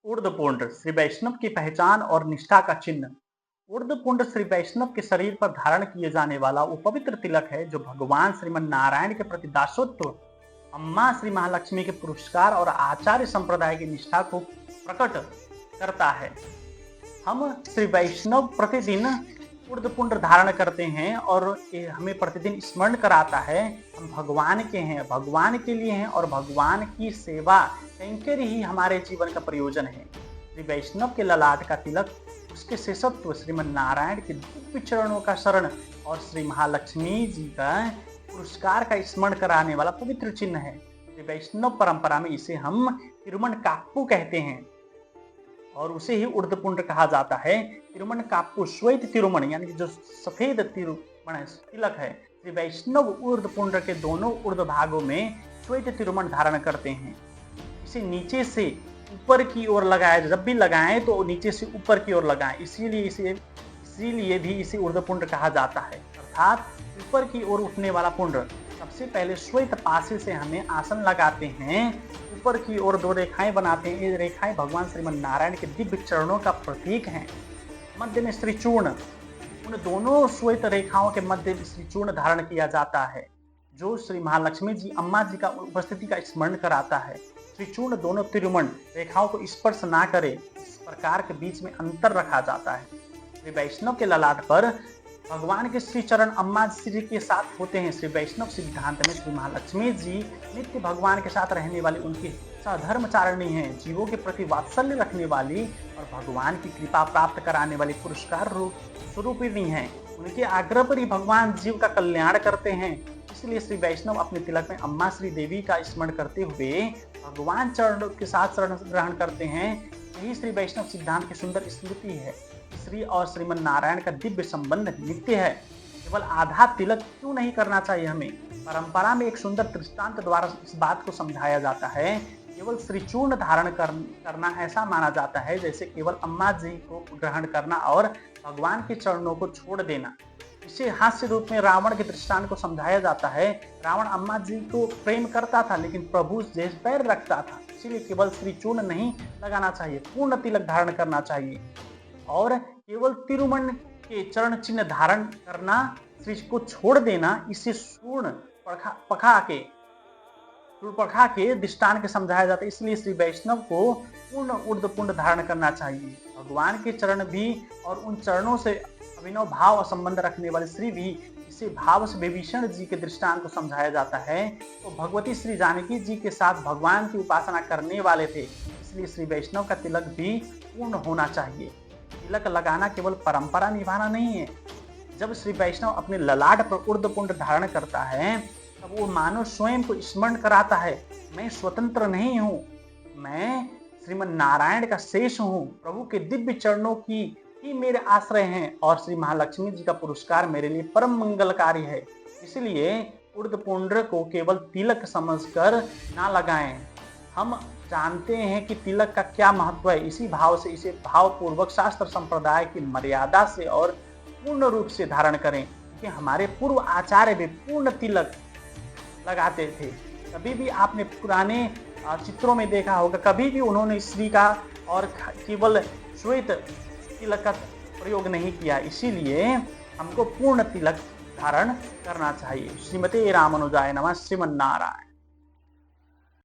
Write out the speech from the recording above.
ऊर्ध्वपुंड श्री वैष्णव की पहचान और निष्ठा का चिन्ह। ऊर्ध्वपुंड श्री वैष्णव के शरीर पर धारण किए जाने वाला वो पवित्र तिलक है जो भगवान श्रीमन नारायण के प्रति दासत्व, अम्मा श्री महालक्ष्मी के पुरस्कार और आचार्य संप्रदाय की निष्ठा को प्रकट करता है। हम श्री वैष्णव प्रतिदिन ऊर्ध्वपुंड धारण करते हैं और ये हमें प्रतिदिन स्मरण कराता है हम भगवान के हैं, भगवान के लिए हैं और भगवान की सेवा कैंकर ही हमारे जीवन का प्रयोजन है। श्री वैष्णव के ललाट का तिलक उसके शेषत्व, श्रीमन नारायण के दिव्य चरणों का शरण और श्री महालक्ष्मी जी का पुरस्कार का स्मरण कराने वाला पवित्र चिन्ह है। श्री वैष्णव परंपरा में इसे हम तिरुमन काप्पू कहते हैं और उसे ही ऊर्ध्वपुंड कहा जाता है। तिरुमन काप्पू श्वेत तिरुमन यानी कि जो सफेद तिरुमन तिलक है। श्री वैष्णव ऊर्ध्वपुंड के दोनों ऊर्ध्व भागों में श्वेत तिरुमन धारण करते हैं। इसे नीचे से ऊपर की ओर लगाया, जब भी लगाएं तो नीचे से ऊपर की ओर लगाएं, इसीलिए भी इसे ऊर्ध्वपुंड कहा जाता है, अर्थात ऊपर की ओर उठने वाला पुंड। सबसे पहले श्वेत पासे से हमें आसन लगाते हैं, ऊपर की ओर 2 रेखाएं बनाते हैं। ये रेखाएं भगवान श्रीमन नारायण के दिव्य चरणों का प्रतीक हैं। मध्य में श्री चूर्ण, उन दोनों श्वेत रेखाओं के मध्य में श्री चूर्ण धारण किया जाता है जो श्री महालक्ष्मी जी अम्मा जी का उपस्थिति का स्मरण कराता है। श्री चूर्ण दोनों तिरुमन रेखाओं को स्पर्श ना करे, इस प्रकार के बीच में अंतर रखा जाता है। श्री वैष्णव के ललाट पर भगवान के श्री चरण अम्मा श्री के साथ होते हैं। श्री वैष्णव सिद्धांत में श्री महालक्ष्मी जी नित्य भगवान के साथ रहने वाली उनकी सधर्मचारिणी हैं, जीवों के प्रति वात्सल्य रखने वाली और भगवान की कृपा प्राप्त कराने वाली पुरस्कार रूप स्वरूपिणी हैं। उनके आग्रह पर ही भगवान जीव का कल्याण करते हैं। इसलिए श्री वैष्णव अपने तिलक में अम्मा श्री देवी का स्मरण करते हुए भगवान चरणों के साथ शरण ग्रहण करते हैं। यही श्री वैष्णव सिद्धांत की सुंदर स्मृति है। श्री और श्रीमन नारायण का दिव्य संबंध नित्य है। केवल आधा तिलक क्यों नहीं करना चाहिए हमें? परंपरा में एक सुंदर दृष्टांत द्वारा इस बात को समझाया जाता है। केवल श्री चूर्ण धारण करना ऐसा माना जाता है जैसे केवल अम्मा जी को ग्रहण करना और भगवान के चरणों को छोड़ देना। इसे हास्य रूप में रावण के दृष्टांत को समझाया जाता है। रावण अम्मा जी को प्रेम करता था लेकिन प्रभु से पैर रखता था, इसीलिए केवल श्री चूर्ण नहीं लगाना चाहिए, पूर्ण तिलक धारण करना चाहिए। और केवल तिरुमन के चरण चिन्ह धारण करना, श्री को छोड़ देना, इसे सूर्ण पखा के दृष्टांत के समझाया जाता है। इसलिए श्री वैष्णव को पूर्ण ऊर्ध्वपुंड धारण करना चाहिए। भगवान के चरण भी और उन चरणों से अभिनव भाव और संबंध रखने वाले श्री भी, इसे भाव से विभीषण जी के दृष्टांत को समझाया जाता है। तो भगवती श्री जानकी जी के साथ भगवान की उपासना करने वाले थे, इसलिए श्री वैष्णव का तिलक भी पूर्ण होना चाहिए। तिलक लगाना केवल परंपरा निभाना नहीं है। जब श्री वैष्णव अपने ललाट पर ऊर्ध्वपुंड धारण करता है तब वो मानो स्वयं को स्मरण कराता है, मैं स्वतंत्र नहीं हूँ, मैं श्रीमन नारायण का शेष हूँ, प्रभु के दिव्य चरणों की ही मेरे आश्रय हैं और श्री महालक्ष्मी जी का पुरस्कार मेरे लिए परम मंगलकारी है। इसलिए ऊर्ध्वपुंड को केवल तिलक समझकर ना लगाएं। हम जानते हैं कि तिलक का क्या महत्व है, इसी भाव से इसे भावपूर्वक शास्त्र संप्रदाय की मर्यादा से और पूर्ण रूप से धारण करें, क्योंकि हमारे पूर्व आचार्य भी पूर्ण तिलक लगाते थे। कभी भी आपने पुराने चित्रों में देखा होगा, कभी भी उन्होंने श्री का और केवल श्वेत तिलक का प्रयोग नहीं किया। इसीलिए हमको पूर्ण तिलक धारण करना चाहिए। श्रीमते रामानुजाय नमः। श्रीमन नारायण।